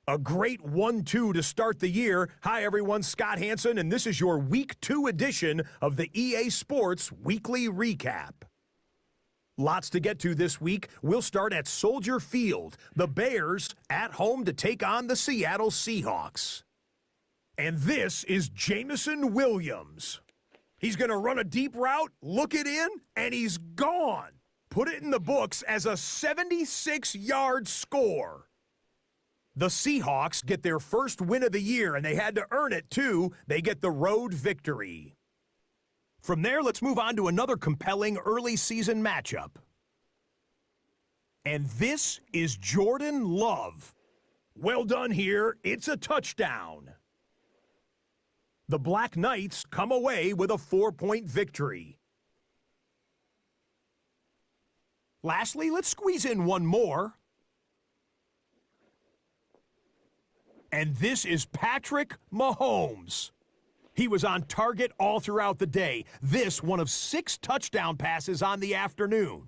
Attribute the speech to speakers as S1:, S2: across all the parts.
S1: A great 1-2 to start the year. Hi, everyone. Scott Hansen, and this is your Week 2 edition of the EA Sports Weekly Recap. Lots to get to this week. We'll start at Soldier Field. The Bears at home to take on the Seattle Seahawks. And this is Jameson Williams. He's going to run a deep route, look it in, and he's gone. Put it in the books as a 76-yard score. The Seahawks get their first win of the year, and they had to earn it, too. They get the road victory. From there, let's move on to another compelling early season matchup. And this is Jordan Love. Well done here. It's a touchdown. The Black Knights come away with a 4-point victory. Lastly, let's squeeze in one more. And this is Patrick Mahomes. He was on target all throughout the day. This one of 6 touchdown passes on the afternoon.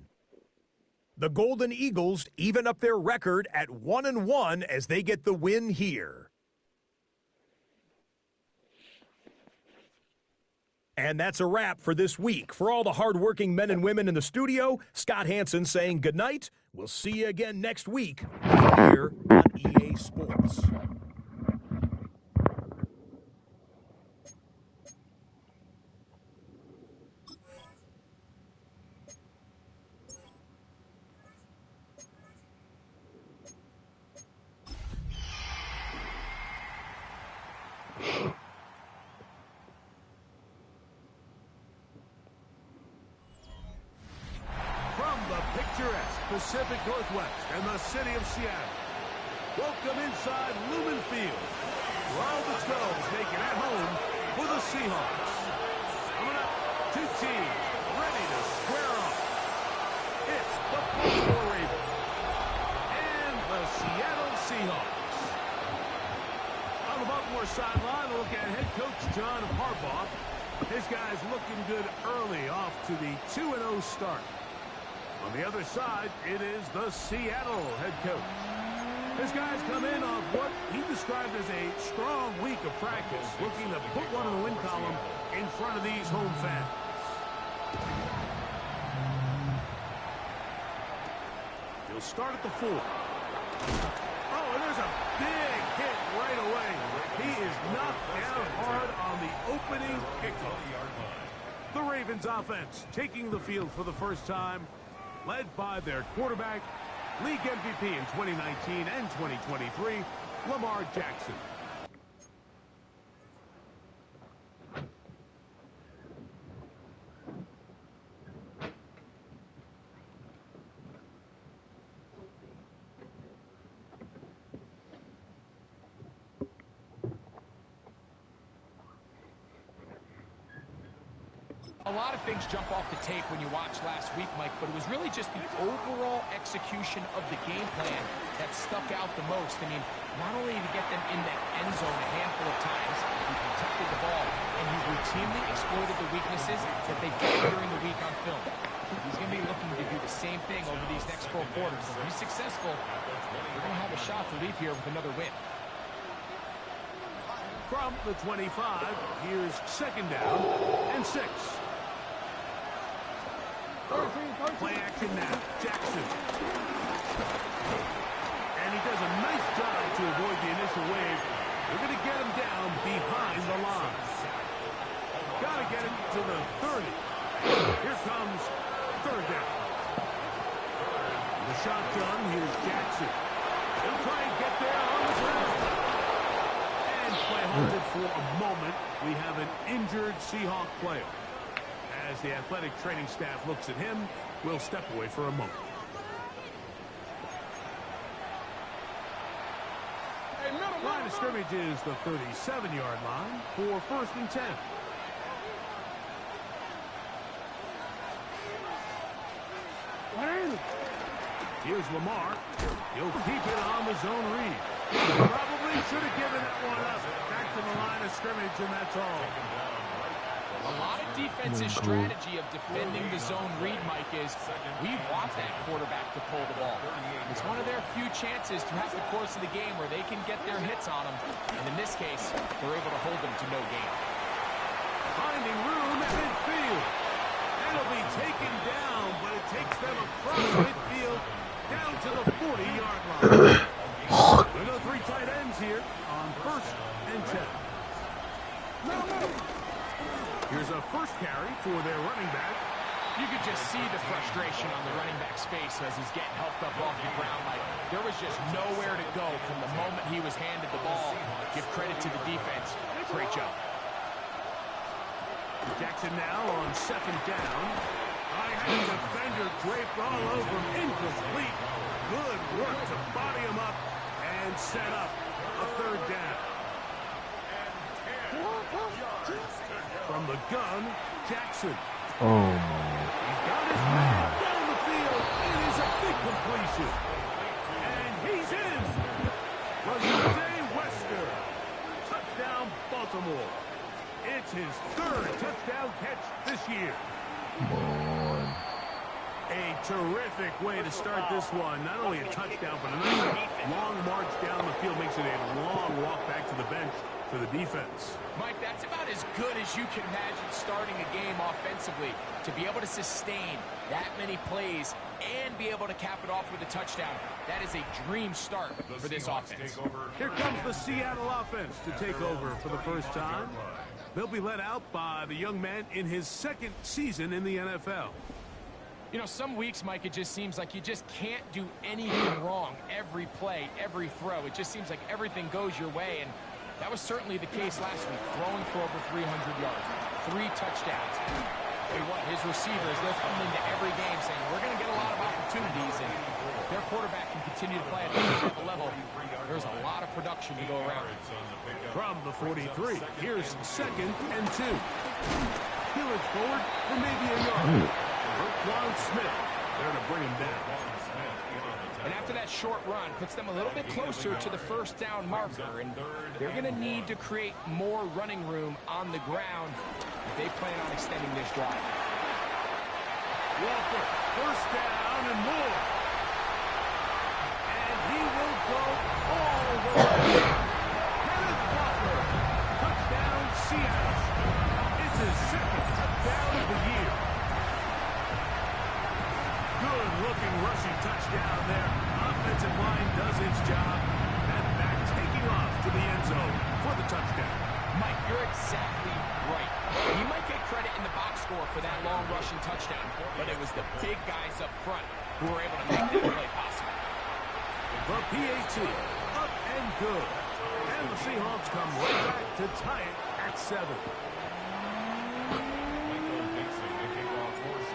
S1: The Golden Eagles even up their record at 1-1 as they get the win here. And that's a wrap for this week. For all the hardworking men and women in the studio, Scott Hansen saying goodnight. We'll see you again next week here on EA Sports.
S2: Pacific Northwest and the city of Seattle. Welcome inside Lumen Field, where all the 12s make it at home for the Seahawks. Coming up, 2 teams ready to square off. It's the Baltimore Ravens and the Seattle Seahawks. On the Baltimore sideline, a look at head coach John Harbaugh. His guys looking good early off to the 2-0 start. On the other side, it is the Seattle head coach. His guys come in off what he described as a strong week of practice, looking to put one in the win column in front of these home fans. He'll start at the 4. Oh, and there's a big hit right away. He is knocked down hard on the opening kickoff. The Ravens offense taking the field for the first time, led by their quarterback, league MVP in 2019 and 2023, Lamar Jackson.
S3: A lot of things jump off the tape when you watch last week, Mike, but it was really just the overall execution of the game plan that stuck out the most. I mean, not only did he get them in the end zone a handful of times, he protected the ball, and he routinely exploited the weaknesses that they found during the week on film. He's going to be looking to do the same thing over these next 4 quarters. If he's successful, we're going to have a shot to leave here with another win.
S2: From the 25, here's 2nd down and 6. Play action now. Jackson. And he does a nice job to avoid the initial wave. We're going to get him down behind the line. Got to get him to the 30. Here comes 3rd down. The shotgun, here's Jackson. He'll try and get there on the ground. And play halted for a moment. We have an injured Seahawk player. As the athletic training staff looks at him, we'll step away for a moment. Line of scrimmage is the 37-yard line for 1st and 10. Here's Lamar. He'll keep it on the zone read. Probably should have given that one up. Back to the line of scrimmage, and that's all.
S3: A lot of defense's strategy of defending the zone read, Mike, is we want that quarterback to pull the ball. It's one of their few chances throughout the course of the game where they can get their hits on them. And in this case, they're able to hold them to no gain.
S2: Finding room at midfield. That'll be taken down, but it takes them across midfield down to the 40-yard line. We go 3 tight ends here on 1st and 10. Here's a first carry for their running back.
S3: You could just see the frustration on the running back's face as he's getting helped up off the ground. Like, there was just nowhere to go from the moment he was handed the ball. Give credit to the defense. Great job.
S2: Jackson now on 2nd down. I had a defender draped all over him. Incomplete. Good work to body him up and set up a 3rd down. From the gun, Jackson.
S4: Oh,
S2: He's got his man down the field. It is a big completion. And he's in. Rashad Wester. Touchdown, Baltimore. It's his 3rd touchdown catch this year.
S4: come on.
S2: A terrific way to start this one. Not only a touchdown, but a nice long march down the field makes it a long walk back to the bench for the defense.
S3: Mike, that's about as good as you can imagine starting a game offensively. To be able to sustain that many plays and be able to cap it off with a touchdown, that is a dream start for this offense.
S2: Here comes the Seattle offense to take over for the first time. They'll be led out by the young man in his 2nd season in the NFL.
S3: You know, some weeks, Mike, it just seems like you just can't do anything wrong every play, every throw. It just seems like everything goes your way, and that was certainly the case last week, throwing for over 300 yards, 3 touchdowns. His receivers, they're coming into every game saying, we're going to get a lot of opportunities, and if their quarterback can continue to play at the level, there's a lot of production to go around.
S2: From the 43, here's 2nd and 2. He'll forward for maybe a yard. Juan Smith there to bring him down.
S3: And after that short run, puts them a little bit closer to the 1st down marker, and they're going to need to create more running room on the ground if they plan on extending this drive.
S2: Walker, 1st down and more. And he will go all the way. Kenneth Walker, touchdown Seattle. It's his 2nd touchdown of the year. Good-looking rushing touchdown there. Offensive line does its job. And back taking off to the end zone for the touchdown.
S3: Mike, you're exactly right. He might get credit in the box score for that long rushing touchdown, but it was the big guys up front who were able to make that play possible.
S2: The PAT, up and good. And the Seahawks come right back to tie it at 7.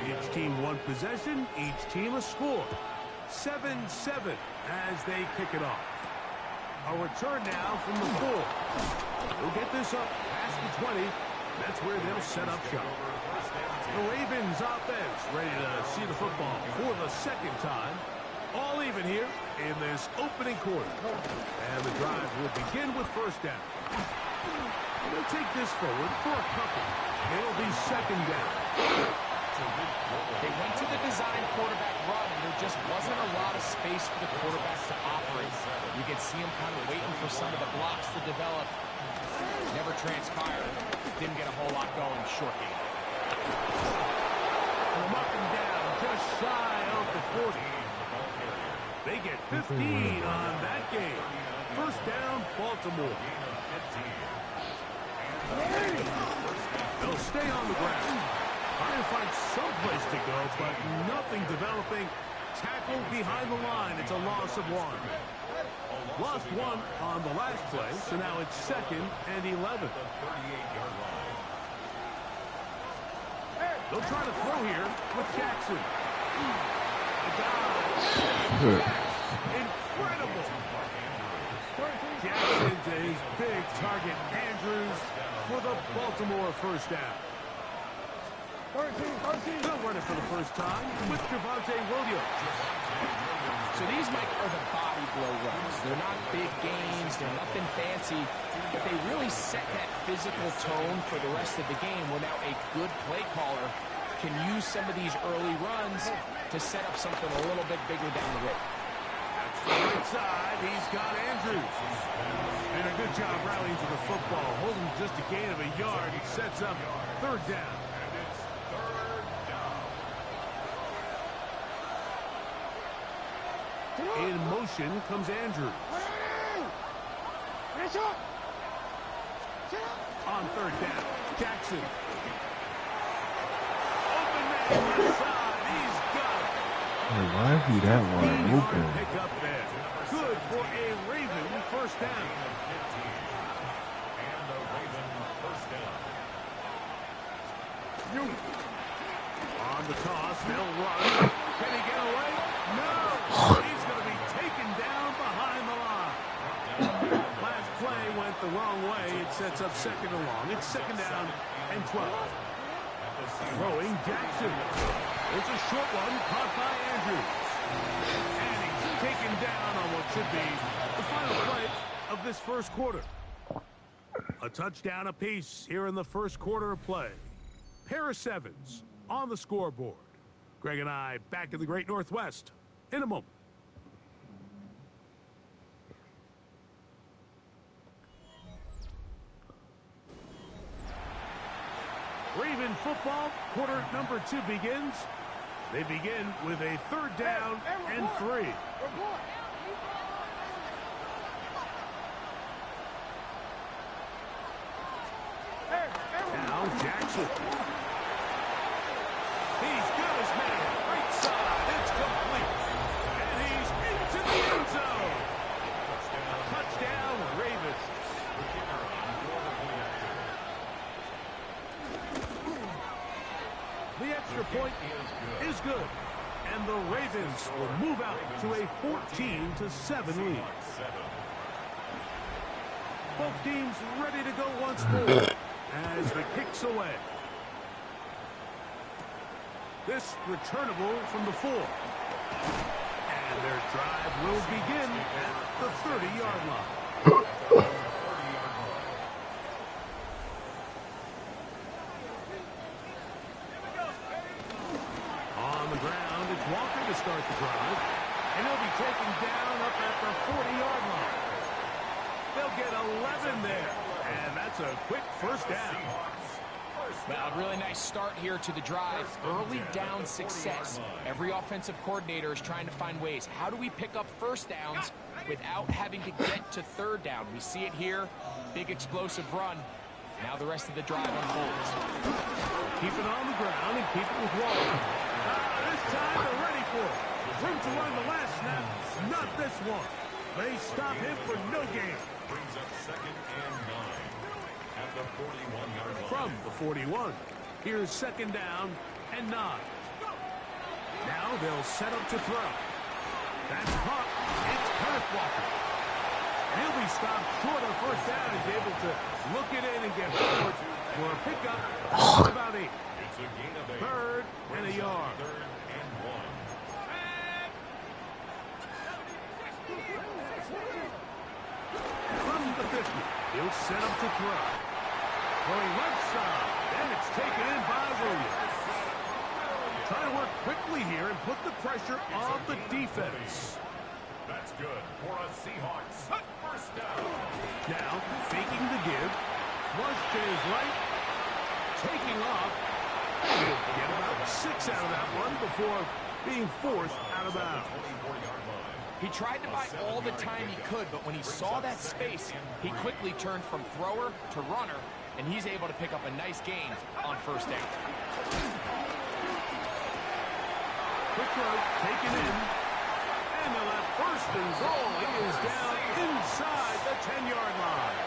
S2: Each team 1 possession, each team a score. 7-7 as they kick it off. A return now from the 4. We'll get this up past the 20. That's where they'll set up shop. The Ravens offense ready to see the football for the 2nd time. All even here in this opening quarter. And the drive will begin with 1st down. They'll take this forward for a couple. It'll be 2nd down.
S3: They went to the design quarterback run, and there just wasn't a lot of space for the quarterback to operate. You could see him kind of waiting for some of the blocks to develop. Never transpired. Didn't get a whole lot going short game.
S2: Up and down, just shy of the 40. They get 15 on that game. 1st down, Baltimore. They'll stay on the ground. Trying to find someplace to go, but nothing developing. Tackle behind the line. It's a loss of 1. Lost 1 on the last play, so now it's 2nd and 11. They'll try to throw here with Jackson. The dive. Incredible. Jackson to his big target, Andrews, for the Baltimore 1st down. They'll run it for the first time with Javonte Williams.
S3: So these, Mike, are the body blow runs. They're not big gains, they're nothing fancy, but they really set that physical tone for the rest of the game where now a good play caller can use some of these early runs to set up something a little bit bigger down the road.
S2: Right side, he's got Andrews. And a good job rallying to the football. Holding just a gain of a yard. He sets up third down. In motion comes Andrews. On third down, Jackson. Open man left side. He's got it.
S4: Hey, why is he that wide open?
S2: Pick up there. Good for a Raven first down. On the toss, they'll run. Can he get away? No. He's going to be taken down behind the line. Last play went the wrong way. It sets up second and long. It's second down and 12. Throwing Jackson. It's a short one caught by Andrews. And he's taken down on what should be the final play of this first quarter. A touchdown apiece here in the first quarter of play. Pair of sevens on the scoreboard. Greg and I back in the Great Northwest in a moment. Raven football, quarter number 2 begins. They begin with a third down and 3. Now Jackson. He's got his man. Right side. It's complete. And he's into the end zone. Touchdown, Ravens. The extra point is good. And the Ravens will move out to a 14-7 lead. Both teams ready to go once more as the kick's away. This returnable from the 4. And their drive will begin at the 30-yard line. On the ground, it's Walker to start the drive. And he'll be taken down up at the 40-yard line. They'll get 11 there. And that's a quick first down.
S3: Well, a really nice start here to the drive. Early down success. Every offensive coordinator is trying to find ways. How do we pick up first downs without having to get to third down? We see it here. Big explosive run. Now the rest of the drive unfolds.
S2: Keep it on the ground and keep it with Walker. This time they're ready for it. Room to run the last snap. Not this one. They stop him for no gain.
S5: Brings up second and 9 at the 41-yard line.
S2: From the 41. Here's second down and 9. Now they'll set up to throw. That's caught. It's Kenneth Walker. And he'll be stopped short of first down. He's able to look it in and get forward for a pickup of about 8.
S5: It's a gain of 8.
S2: Third and a yard.
S5: Third and 1.
S2: From the 50, he'll set up to throw. Going left side, and it's taken in by Williams. Trying to work quickly here and put the pressure on the defense.
S5: That's good for a Seahawks first down.
S2: Now, faking the give. Flush to his right. Taking off. And he'll get about 6 out of that one before being forced out of bounds.
S5: 24-yard line.
S3: He tried to buy all the time he could, but when he saw that space, he quickly turned from thrower to runner, and he's able to pick up a nice gain on first down.
S2: Quick throw, taken in. And they'll have first and goal. He is down inside the 10-yard line.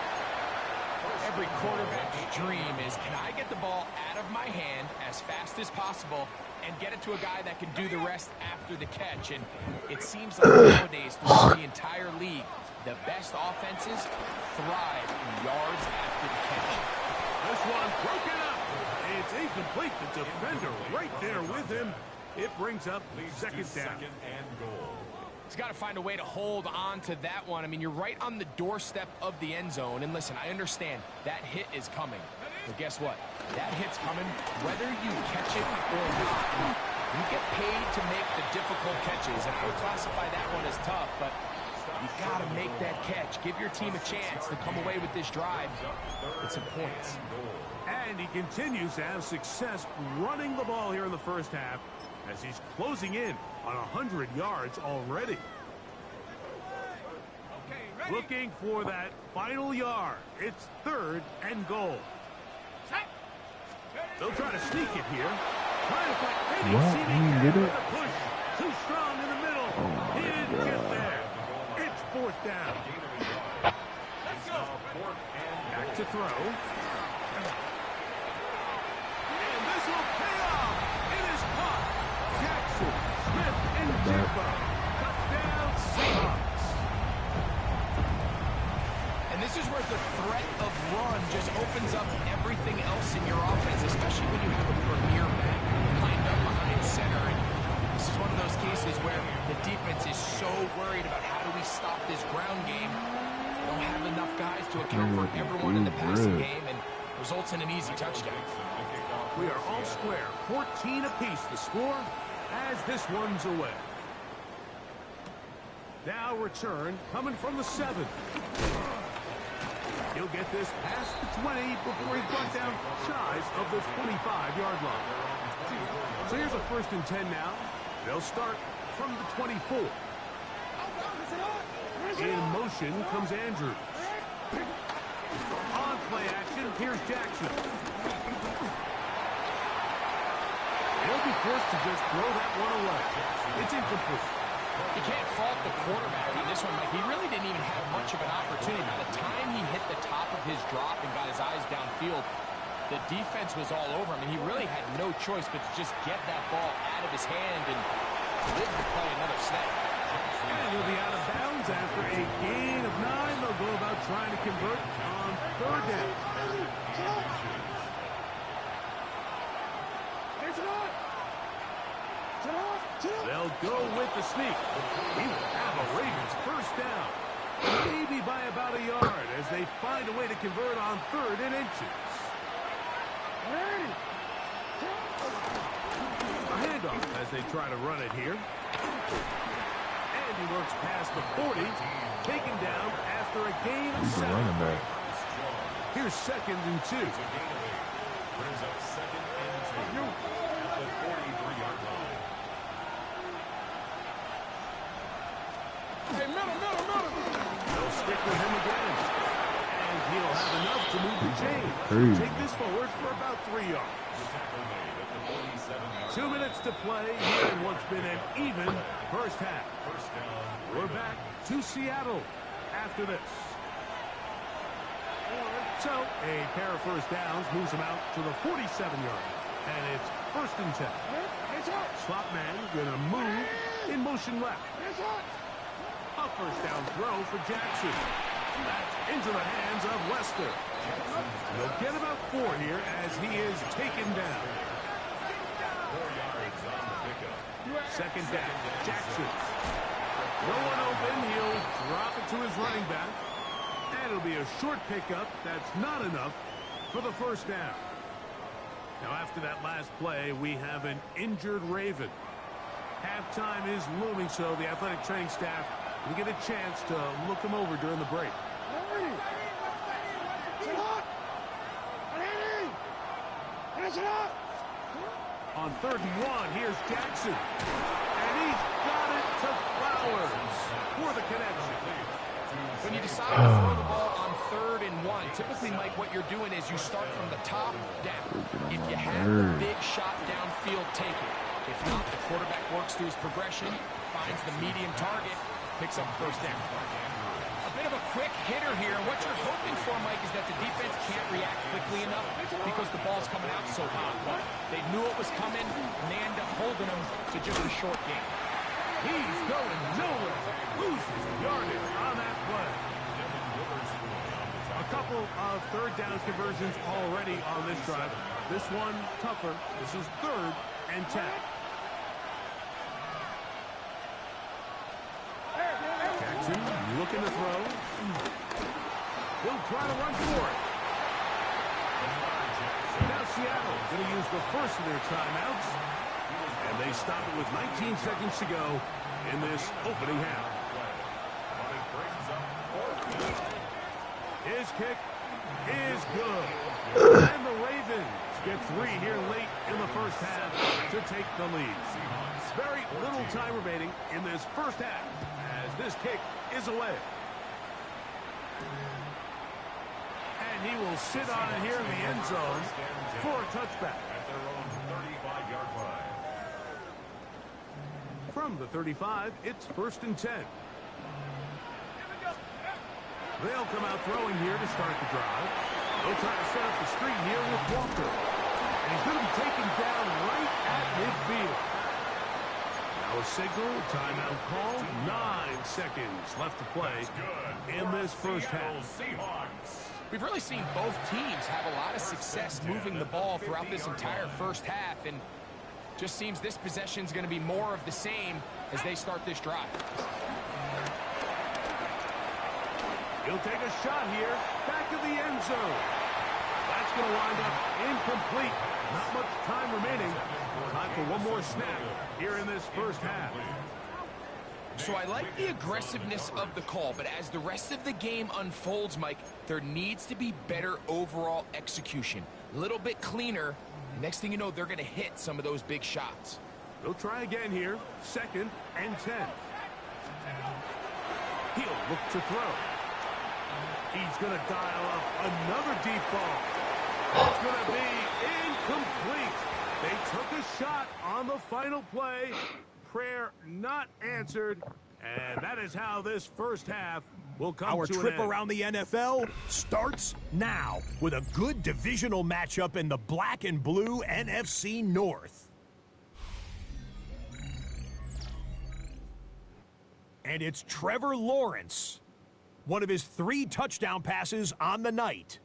S3: Every quarterback's dream is, can I get the ball out of my hand as fast as possible and get it to a guy that can do the rest after the catch? And it seems like nowadays throughout the entire league, the best offenses thrive in yards after the catch.
S2: This one broken up. It's incomplete. The defender right there with him. It brings up second down.
S5: And goal.
S3: He's got to find a way to hold on to that one. I mean, you're right on the doorstep of the end zone. And listen, I understand that hit is coming. But guess what? That hit's coming whether you catch it or not. You get paid to make the difficult catches. And I would classify that one as tough, but you got to make that catch. Give your team a chance to come away with this drive with some points.
S2: And he continues to have success running the ball here in the first half as he's closing in on 100 yards already. Looking for that final yard. It's 3rd and goal. They'll try to sneak it here. Trying to find any seeming
S4: did it?
S2: push. Too strong in the middle. He didn't get there. It's 4th down. Back to throw. And this will pay off. It is caught. Jackson, Smith, and Jimbo. Touchdown Seahawks.
S3: And this is where the threat of run just opens up everything else in your offense, especially when you have a premier back lined up behind center. And this is one of those cases where the defense is so worried about how do we stop this ground game. They don't have enough guys to account for everyone in the passing game, and results in an easy touchdown.
S2: We are all square. 14 apiece the score as this one's away. Now return coming from the 7. He'll get this past the 20 before he's brought down shy of the 25-yard line. So here's a 1st and 10 now. They'll start from the 24. In motion comes Andrews. On play action, here's Jackson. He'll be forced to just throw that one away. It's incomplete.
S3: You can't fault the quarterback on this one, Mike. He really didn't even have much of an opportunity. By the time he hit the top of his drop and got his eyes downfield, the defense was all over him, and he really had no choice but to just get that ball out of his hand and live to play another snap.
S2: And he'll be out of bounds after a gain of 9. They'll go about trying to convert on 3rd down. They'll go with the sneak. He will have a Ravens 1st down. Maybe by about a yard as they find a way to convert on 3rd and inches. A handoff as they try to run it here. And he works past the 40. Taken down after a gain of 7. Here's 2nd and 2.
S5: Brings up 2nd and 2 at the 43-yard line.
S2: They'll stick with him again. And he'll have enough to move the chain. Take this forward for about 3 yards. 2 minutes to play here in what's been an even first half. We're back to Seattle after this. So, a pair of 1st downs moves them out to the 47-yard line. And it's 1st and 10. Slot man going to move in motion left. A 1st down throw for Jackson. That's into the hands of Lester. They'll get about 4 here as he is taken down.
S5: 4 yards on the pickup.
S2: 2nd down, Jackson. No one open. He'll drop it to his running back. And it'll be a short pickup. That's not enough for the 1st down. Now, after that last play, we have an injured Raven. Halftime is looming, so the athletic training staff will get a chance to look him over during the break. On 3rd and 1, here's Jackson. And he's got it to Flowers for the connection.
S3: When you decide to throw the ball on 3rd and 1, typically, Mike, what you're doing is you start from the top down. If you have the big shot downfield, take it. If not, the quarterback works through his progression, finds the medium target, picks up 1st down. A bit of a quick hitter here. What you're hoping for, Mike, is that the defense can't react quickly enough because the ball's coming out so hot. But they knew it was coming, and they end up holding them to just a short game.
S2: He's going nowhere. Loses yardage on that play. A couple of third down conversions already on this drive. This one tougher. This is 3rd and 10. Jackson looking to throw. He'll try to run for it. Now Seattle going to use the first of their timeouts. And they stop it with 19 seconds to go in this opening half. His kick is good. And the Ravens get 3 here late in the first half to take the lead. Very little time remaining in this first half as this kick is away. And he will sit on it here in the end zone for a touchback.
S5: At their own 35-yard line.
S2: From the 35, it's 1st and 10. They'll come out throwing here to start the drive. They'll try to set up the screen here with Walker. And he's going to be taken down right at midfield. Now a signal, timeout call. 9 seconds left to play in this first half.
S5: Seahawks.
S3: We've really seen both teams have a lot of success moving the ball throughout this entire first half, and just seems this possession's going to be more of the same as they start this drive.
S2: He'll take a shot here, back of the end zone. That's going to wind up incomplete. Not much time remaining. Time for one more snap here in this first half.
S3: So I like the aggressiveness of the call, but as the rest of the game unfolds, Mike, there needs to be better overall execution. A little bit cleaner. Next thing you know, they're going to hit some of those big shots.
S2: They'll try again here. 2nd and 10. He'll look to throw. He's going to dial up another deep ball. It's going to be incomplete. They took a shot on the final play. Prayer not answered. And that is how this first half will come
S1: Our
S2: to an
S1: trip
S2: end.
S1: around the NFL starts now with a good divisional matchup in the black and blue NFC North. And it's Trevor Lawrence, one of his 3 touchdown passes on the night.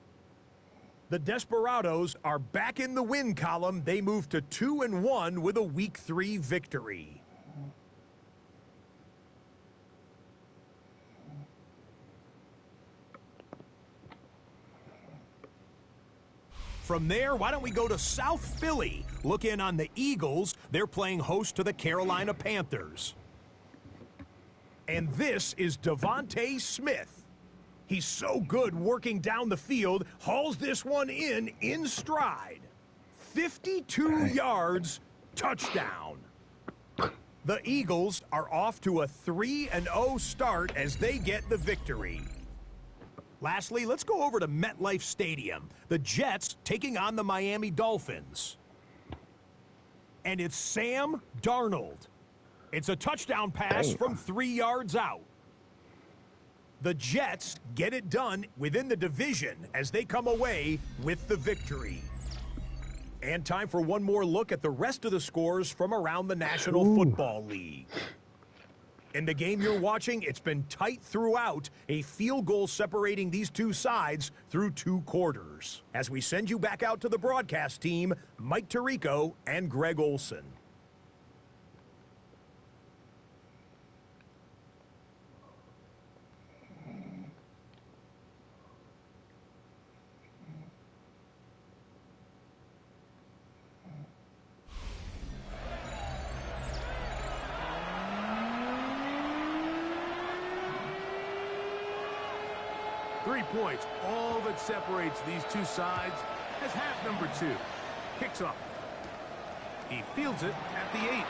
S1: The Desperados are back in the win column. They move to 2-1 with a Week 3 victory. From there, why don't we go to South Philly? Look in on the Eagles. They're playing host to the Carolina Panthers. And this is Devontae Smith. He's so good working down the field, hauls this one in stride. 52 yards, touchdown. The Eagles are off to a 3-0 start as they get the victory. Lastly, let's go over to MetLife Stadium. The Jets taking on the Miami Dolphins. And it's Sam Darnold. It's a touchdown pass from 3 yards out. The Jets get it done within the division as they come away with the victory. And time for one more look at the rest of the scores from around the National Football League. In the game you're watching, it's been tight throughout, a field goal separating these two sides through 2 quarters. As we send you back out to the broadcast team, Mike Tirico and Greg Olson.
S2: Points, all that separates these two sides as half number 2. Kicks off. He fields it at the 8.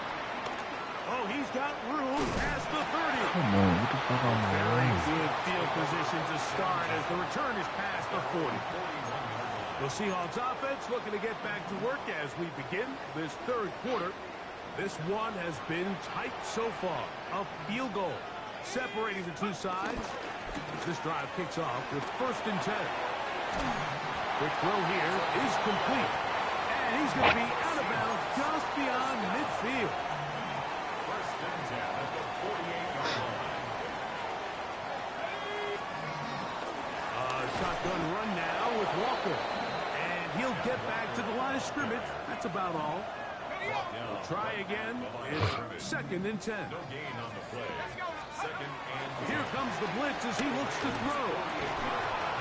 S2: Oh, he's got room past the 30.
S4: Come on, what the fuck on my
S2: Very
S4: line?
S2: good field position to start as the return is past the 40. The Seahawks offense looking to get back to work as we begin this 3rd quarter. This one has been tight so far. A field goal separating the two sides. As this drive kicks off with 1st and 10. Quick throw here is complete. And he's going to be out of bounds just beyond midfield.
S5: 1st and 10 at the 48-yard line.
S2: Shotgun shotgun run now with Walker. And he'll get back to the line of scrimmage. That's about all. We'll try again. It's 2nd and 10.
S5: No gain on the play. 2nd and 10.
S2: Here comes the blitz as he looks to throw.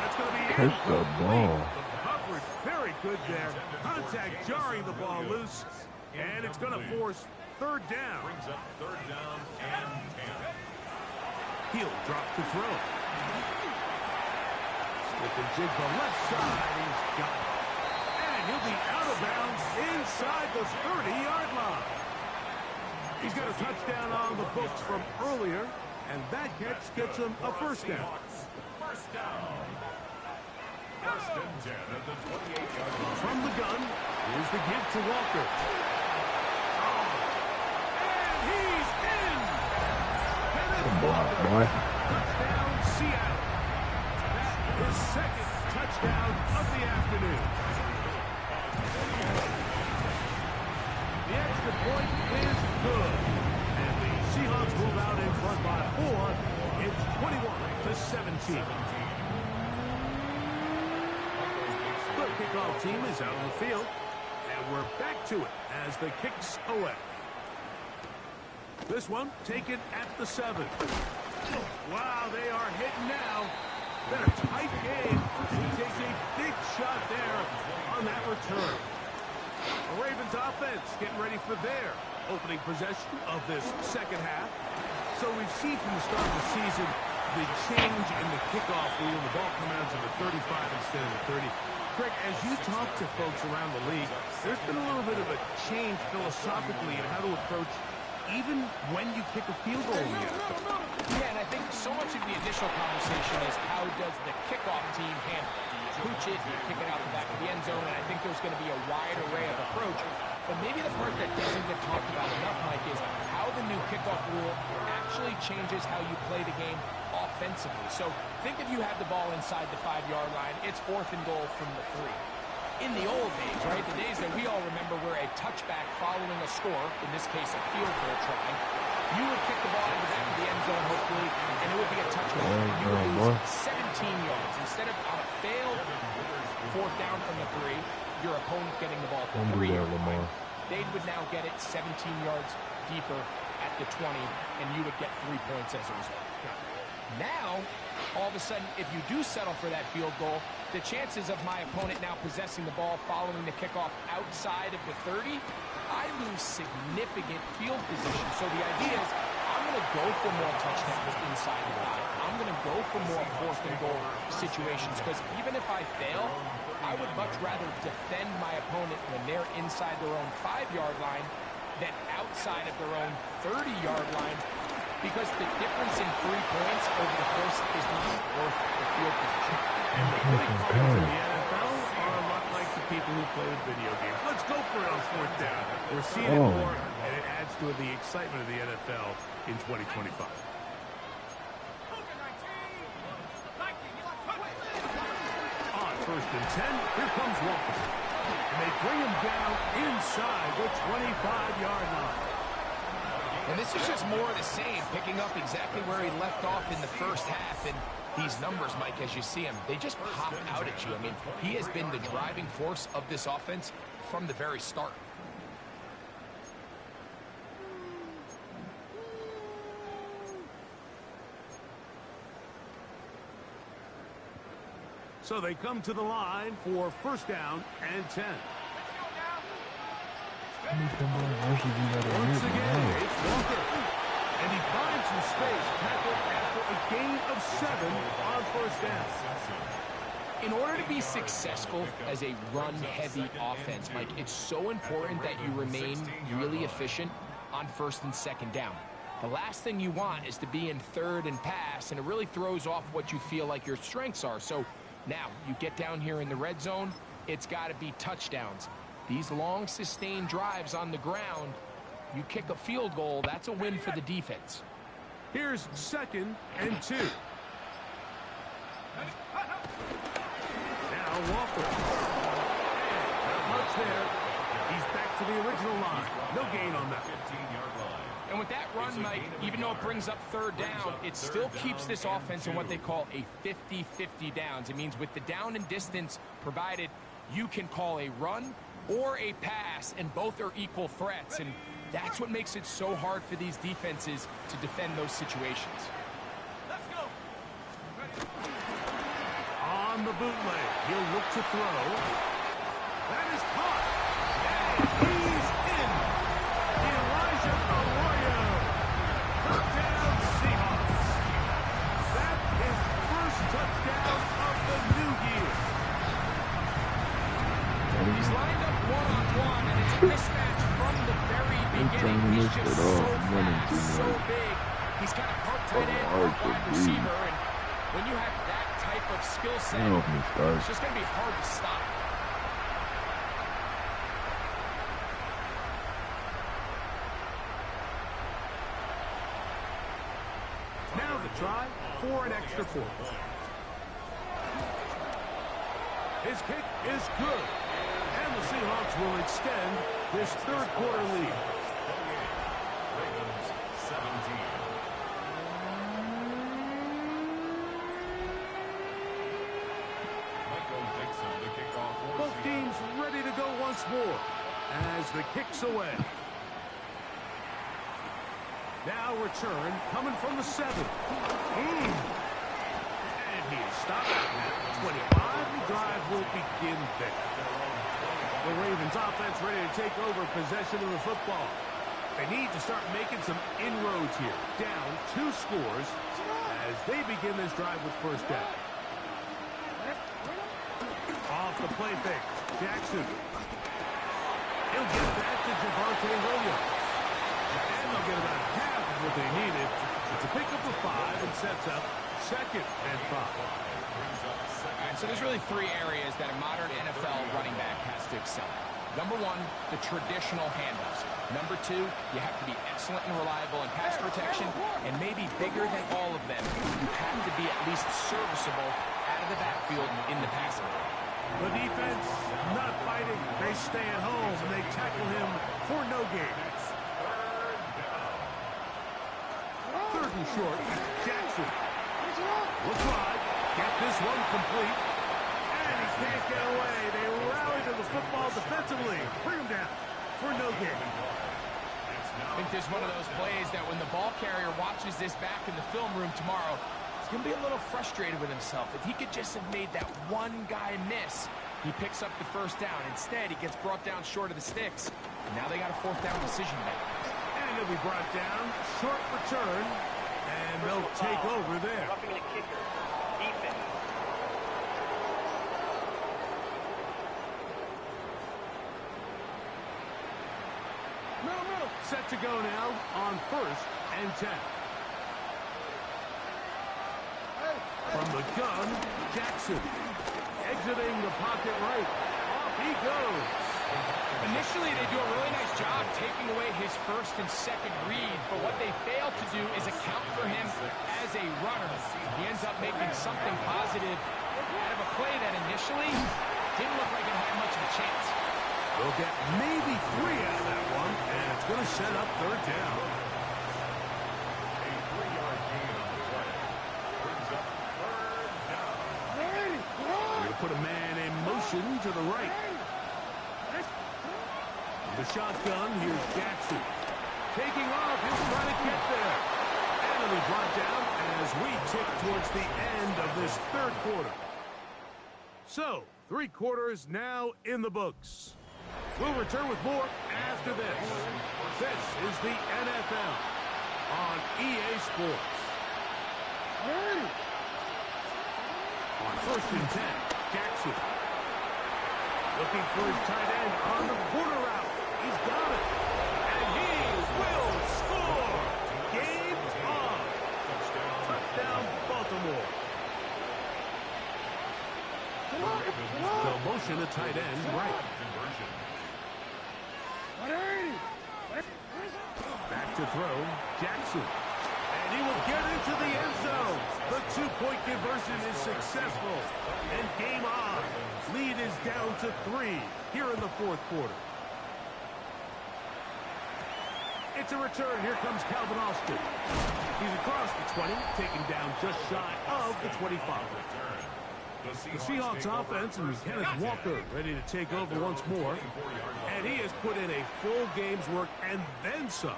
S2: That's going to be
S4: Catch the ball.
S2: The coverage very good there. Contact jarring the ball loose. And it's going to force 3rd down.
S5: Brings up 3rd down and 10.
S2: He'll drop to throw. Smith and jig the left side. He's got it. And he'll be out of bounds inside the 30-yard line. He's got a touchdown on the books from earlier, and that catch gets him a 1st down.
S5: First down. 1st and 10 at the 28-yard line.
S2: From the gun, here's the give to Walker. And he's in! Kenneth Walker.
S4: Boy.
S2: Touchdown, Seattle. That is 2nd touchdown of the afternoon. The extra point is good. And the Seahawks move out in front by 4. It's 21-17. The kickoff team is out on the field. And we're back to it as the kick's away. This one taken at the 7. Wow, they are hitting now. Been a tight game. He takes a big shot there on that return. The Ravens offense getting ready for their opening possession of this 2nd half. So we've seen from the start of the season the change in the kickoff wheel. The ball coming out to the 35 instead of the 30. Greg, as you talk to folks around the league, there's been a little bit of a change philosophically in how to approach even when you kick a field goal in the NFL.
S3: Yeah, and I think so much of the initial conversation is how does the kickoff team handle it? Do you pooch it? Do you kick it out the back of the end zone? And I think there's going to be a wide array of approach. But maybe the part that doesn't get talked about enough, Mike, is how the new kickoff rule actually changes how you play the game offensively. So think if you had the ball inside the 5-yard line, it's 4th and goal from the 3. In the old days, right, the days that we all remember where a touchback following a score, in this case a field goal try, you would kick the ball in the back of the end zone, hopefully, and it would be a touchback. You would lose 17 yards. Instead of on a failed 4th down from the 3, your opponent getting the ball to the 3-yard line. They would now get it 17 yards deeper at the 20, and you would get 3 points as a result. Now, all of a sudden, if you do settle for that field goal, the chances of my opponent now possessing the ball following the kickoff outside of the 30, I lose significant field position. So the idea is I'm going to go for more touchdowns inside the 5. I'm going to go for more 4th and goal situations because even if I fail, I would much rather defend my opponent when they're inside their own 5-yard line than outside of their own 30-yard line, because the difference in 3 points over the course is not worth the field position.
S2: And the play callers in the NFL are a lot like the people who play video games. Let's go for it on 4th down. We're seeing it more, and it adds to the excitement of the NFL in 2025. On 1st and 10, here comes Walker. And they bring him down inside the 25-yard line.
S3: And this is just more of the same, picking up exactly where he left off in the 1st half. And these numbers, Mike, as you see him, they just pop out at you. I mean, he has been the driving force of this offense from the very start.
S2: So they come to the line for 1st down and 10. Once again, it's Walker. And he finds some space, tackled after a gain of 7 on 1st down.
S3: In order to be successful as a run-heavy offense, Mike, it's so important that you remain really efficient on 1st and 2nd down. The last thing you want is to be in 3rd and pass, and it really throws off what you feel like your strengths are. So now you get down here in the red zone, it's got to be touchdowns. These long sustained drives on the ground, you kick a field goal, that's a win for the defense.
S2: Here's 2nd and 2. Now Walker. Not much there. He's back to the original line. No gain on that.
S5: 15-yard line.
S3: And with that run, Mike, even though it brings up third down, it still keeps this offense in what they call a 50-50 downs. It means with the down and distance provided, you can call a run or a pass, and both are equal threats. And that's what makes it so hard for these defenses to defend those situations.
S2: Let's go. On the bootleg, he'll look to throw. That is caught. And he's in. Elijah Arroyo. Touchdown Seahawks. That is first touchdown of the new year.
S3: He's lined up one-on-one, and it's a mismatch from the very beginning. He's just so fast, so big. He's got a part tight end, part wide receiver, and when you have that type of skill set, it's just going to be hard to stop.
S2: Now the try for an extra point. His kick is good. And the Seahawks will extend this third quarter lead.
S5: Ravens 17. Michael Dixon to kick off.
S2: Both teams ready to go once more as the kick's away. Now return coming from the 7. And he is stopped at 25. The drive will begin there. The Ravens offense ready to take over possession of the football. They need to start making some inroads here. Down 2 scores as they begin this drive with first down. Off the play fake. Jackson. He'll get that to Javonte Williams. And they'll get about half of what they needed. It's a pickup of 5 and sets up 2nd and 5.
S3: All right, so there's really 3 areas that a modern NFL running back has to excel at. Number 1, the traditional handoffs. Number 2, you have to be excellent and reliable in pass protection, and maybe bigger than all of them, you have to be at least serviceable out of the backfield in the passing game.
S2: The defense not fighting. They stay at home and they tackle him for no gain. 3rd and short. Jackson. Looks like. Get this one complete. And he can't get away. They rally to the football defensively. Bring him down for no gain.
S3: I think there's one of those plays that when the ball carrier watches this back in the film room tomorrow, he's going to be a little frustrated with himself. If he could just have made that one guy miss, he picks up the first down. Instead, he gets brought down short of the sticks. Now they got a 4th down decision to make.
S2: And he'll be brought down. Short return. And they'll take over there.
S6: Roughing the kicker. Defense.
S2: Set to go now on 1st and 10. From the gun, Jackson. Exiting the pocket right. Off he goes.
S3: Initially, they do a really nice job taking away his 1st and 2nd read, but what they fail to do is account for him as a runner. He ends up making something positive out of a play that initially didn't look like it had much of a chance.
S2: They'll get maybe 3 out of that one, and it's going to set up 3rd down.
S5: A 3-yard gain on the play. Brings up 3rd down.
S2: Going to put a man in motion to the right. The shotgun, here's Jackson. Taking off, he'll try to get there. And he'll be brought down as we tick towards the end of this 3rd quarter. So, 3 quarters now in the books. We'll return with more after this. This is the NFL on EA Sports. On 1st and 10, Jackson. Looking for his tight end on the corner route. He's got it. And he will score. Game on. Touchdown, Baltimore. They'll motion a tight end right. Back to throw, Jackson. And he will get into the end zone. The 2-point conversion is successful. And game on. Lead is down to 3 here in the 4th quarter. It's a return. Here comes Calvin Austin. He's across the 20, taken down just shy of the 25. The Seahawks offense and Kenneth Walker ready to take over once more. And he has put in a full game's work and then some.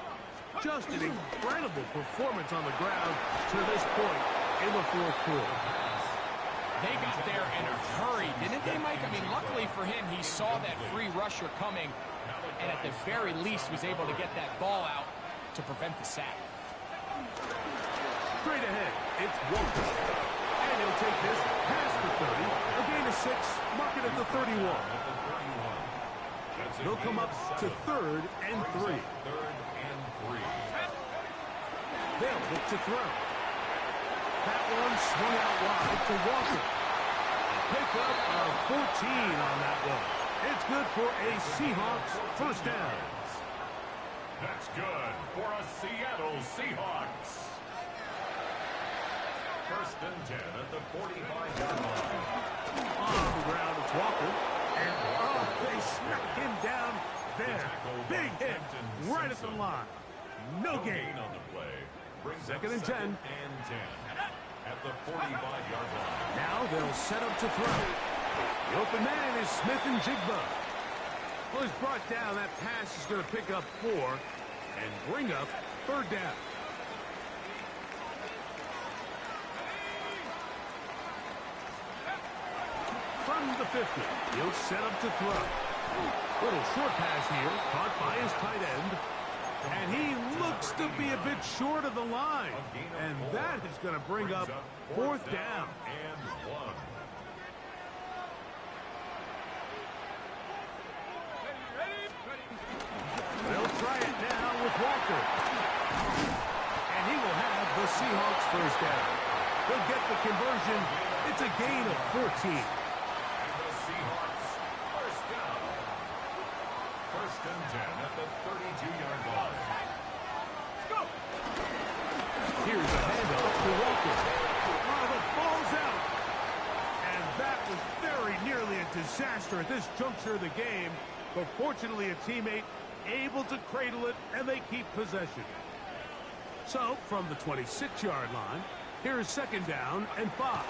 S2: Just an incredible performance on the ground to this point in the fourth quarter.
S3: They got there in a hurry, didn't they, Mike? I mean, luckily for him, he saw that free rusher coming and at the very least was able to get that ball out to prevent the sack.
S2: Straight ahead, it's Walker. And he'll take this past the 30. A gain of 6, mark it at the 31. They'll come up to 3rd and 3. They'll look to throw. That one swung out wide to Walker. A pickup of 14 on that one. It's good for a Seahawks first down.
S5: That's good for a Seattle Seahawks. 1st and 10 at the 45-yard line.
S2: On the ground, it's Walker. And, they smack him down there. Big hit right at the line. No gain.
S5: On the play.
S2: 2nd and 10.
S5: And 10 at the 45-yard line.
S2: Now they'll set up to throw. The open man is Smith and Jigba. Well, he's brought down. That pass is going to pick up 4 and bring up 3rd down. From the 50, he'll set up to throw. Little short pass here, caught by his tight end. And he looks to be a bit short of the line. And that is going to bring up 4th down.
S5: And 1.
S2: They'll try it now with Walker. And he will have the Seahawks first down. They'll get the conversion. It's a gain of 14.
S5: And the Seahawks first down. 1st and 10 at the 32-yard line.
S2: Here's a handoff to Walker. The ball's out. And that was very nearly a disaster at this juncture of the game. But fortunately, a teammate able to cradle it, and they keep possession. So, from the 26-yard line, here is 2nd down and 5.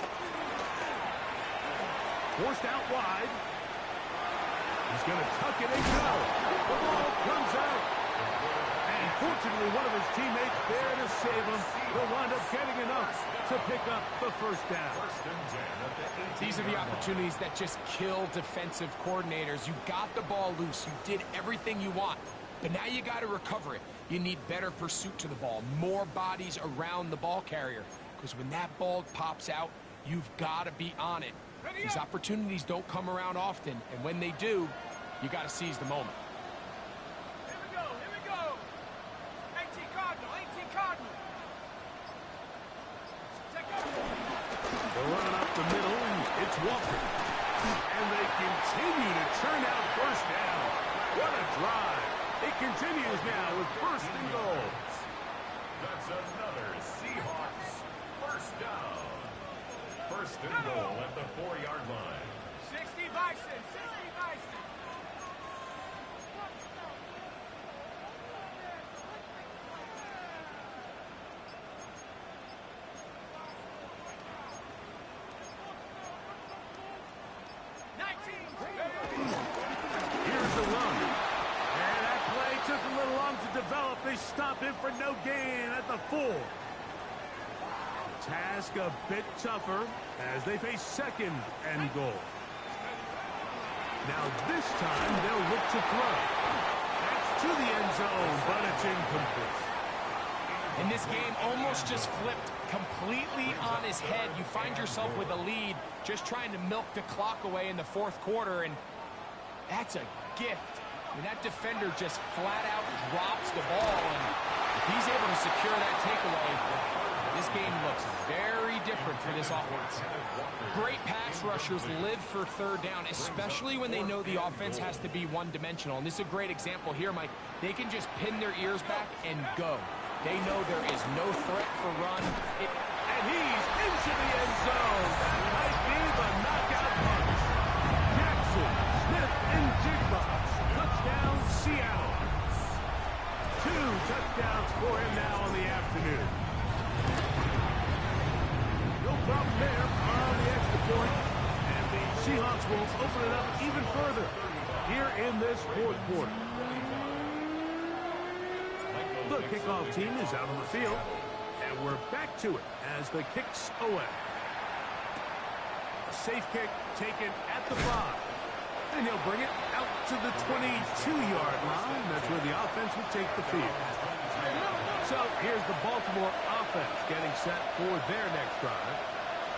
S2: Forced out wide. He's going to tuck it and go. The ball comes out. And fortunately, one of his teammates there to save him. Will wind up getting enough to pick up the first down.
S5: 1st and 10 at the 18-yard
S3: These are the opportunities that just kill defensive coordinators. You got the ball loose. You did everything you want. But now you got to recover it. You need better pursuit to the ball, more bodies around the ball carrier. Because when that ball pops out, you've got to be on it. These opportunities don't come around often. And when they do, you got to seize the moment.
S6: Here we go. 18 Cardinal.
S2: They're running up the middle, and it's Walker. And they continue to churn out first down. What a drive. It continues now with 1st and goal.
S5: That's another Seahawks first down. 1st and goal at the 4-yard line.
S6: 60 Bison. 60 Bison.
S2: Here's the run. And that play took a little long to develop. They stop him for no gain at the 4. Task a bit tougher as they face 2nd and goal. Now this time they'll look to throw. That's to the end zone, but it's incomplete.
S3: And this game almost just flipped completely on his head. You find yourself with a lead, just trying to milk the clock away in the 4th quarter, and that's a gift. I mean, that defender just flat out drops the ball, and if he's able to secure that takeaway, this game looks very different for this offense. Great pass rushers live for 3rd down, especially when they know the offense has to be one-dimensional. And this is a great example here, Mike. They can just pin their ears back and go. They know there is no threat for run.
S2: And he's into the end zone. That might be the knockout punch. Jackson, Smith, and Jigba. Touchdown, Seattle. 2 touchdowns. for him now on the afternoon. No problem there on the extra point. And the Seahawks will open it up even further here in this fourth quarter. The kickoff team is out on the field. And we're back to it as the kick's away. A safe kick taken at the 5. And he'll bring it out to the 22-yard line. That's where the offense will take the field. So here's the Baltimore offense getting set for their next drive.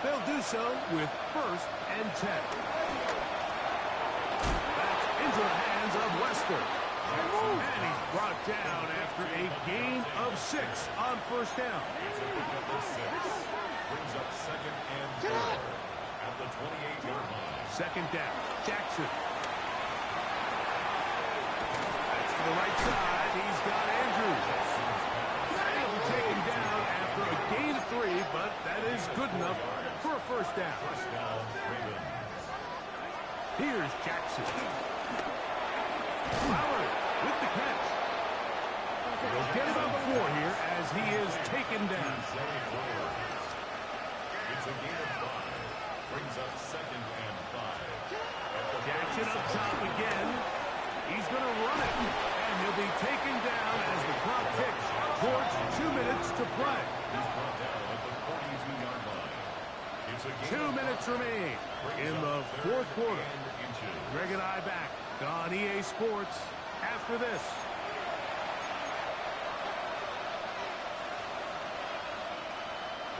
S2: They'll do so with 1st and 10. That's into the hands of Lester. And he's brought down after a gain of 6 on 1st down.
S5: Brings up 2nd and 4 at the 28-yard line.
S2: 2nd down. Jackson. That's to the right side. He's got Andrews. He'll be taken down after a gain of 3, but that is good enough for a 1st down. Here's Jackson. Fowler with the catch. He'll get about 4 here as he is taken down.
S5: It's a gain of 5. Brings up 2nd and 5.
S2: Jackson up top again. He's going to run it. And he'll be taken down as the clock ticks towards 2 minutes to play.
S5: He's brought down at the 42-yard line. It's a gain
S2: 2 minutes remain in the fourth quarter. Greg and I back on EA Sports after this.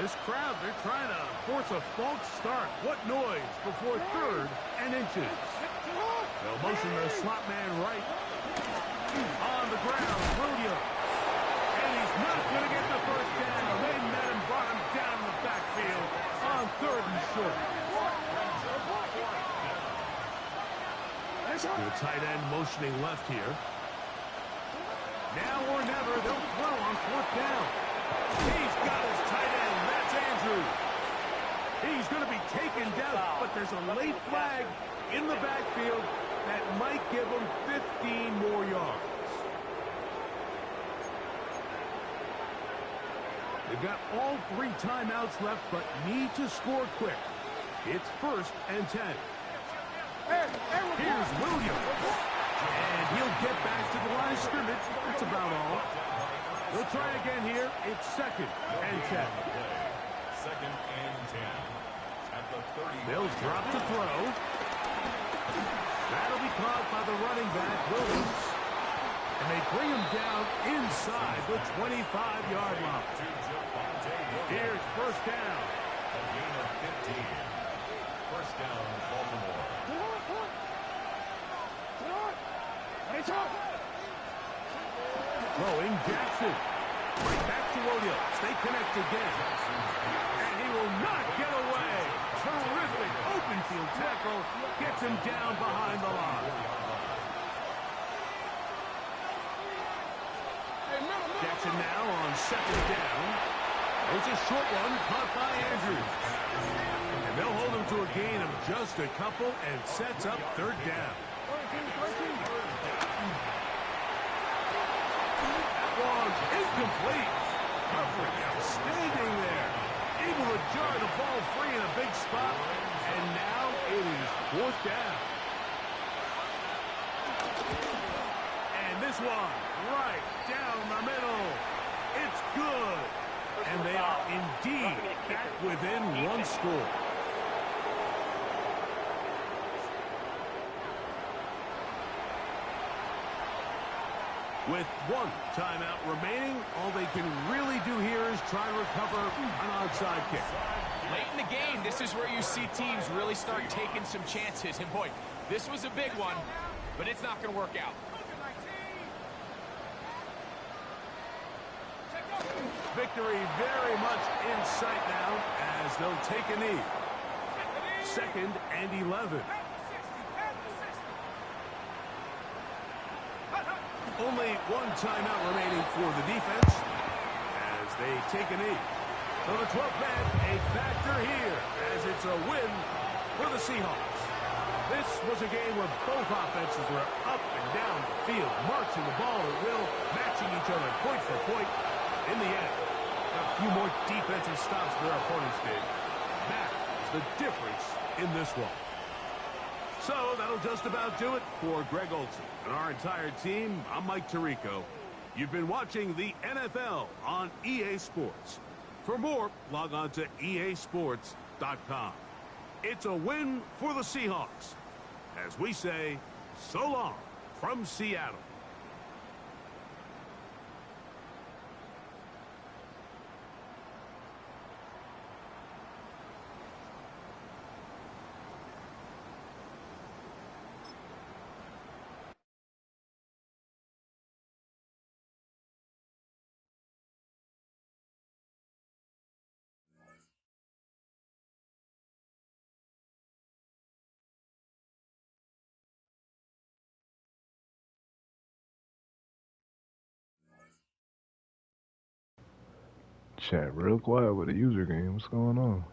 S2: This crowd, they're trying to force a false start. What noise before 3rd and inches. They'll motion the slot man right. On the ground, Williams. And he's not going to get the 1st down. They met him, brought him down the backfield on 3rd and short. The tight end motioning left here. Now or never, they'll throw on 4th down. He's got his tight end. That's Andrews. He's going to be taken down, but there's a late flag in the backfield that might give him 15 more yards. They've got all 3 timeouts left, but need to score quick. It's 1st and 10. Here's Williams. And he'll get back to the line of scrimmage. That's about all. They'll try again here. It's 2nd and 10.
S5: 2nd and 10. At the 30.
S2: They'll drop to throw. That'll be caught by the running back, Williams. And they bring him down inside the 25-yard line. Here's 1st down.
S5: A gain of 15. 1st down, Baltimore.
S2: Throwing Jackson. Right back to Williams. They connect again. And he will not get away. Terrific open field tackle. Gets him down behind the line. Jackson now on 2nd down. There's a short one caught by Andrews. And they'll hold him to a gain of just a couple and sets up 3rd down. That was incomplete. Coverage outstanding there. Able to jar the ball free in a big spot. And now it is 4th down. And this one right down the middle. It's good. And they are indeed back within 1 score. With 1 timeout remaining, all they can really do here is try to recover an onside kick.
S3: Late in the game, this is where you see teams really start taking some chances. And boy, this was a big one, but it's not going to work out.
S2: Victory very much in sight now as they'll take a knee. 2nd and 11. Only 1 timeout remaining for the defense as they take a knee. So the 12th man, a factor here as it's a win for the Seahawks. This was a game where both offenses were up and down the field, marching the ball at will, matching each other point for point. In the end, a few more defensive stops than their opponents did. That is the difference in this one. So that'll just about do it for Greg Olson and our entire team. I'm Mike Tirico. You've been watching the NFL on EA Sports. For more, log on to easports.com. It's a win for the Seahawks. As we say, so long from Seattle.
S4: Chat real quiet with the user game. What's going on?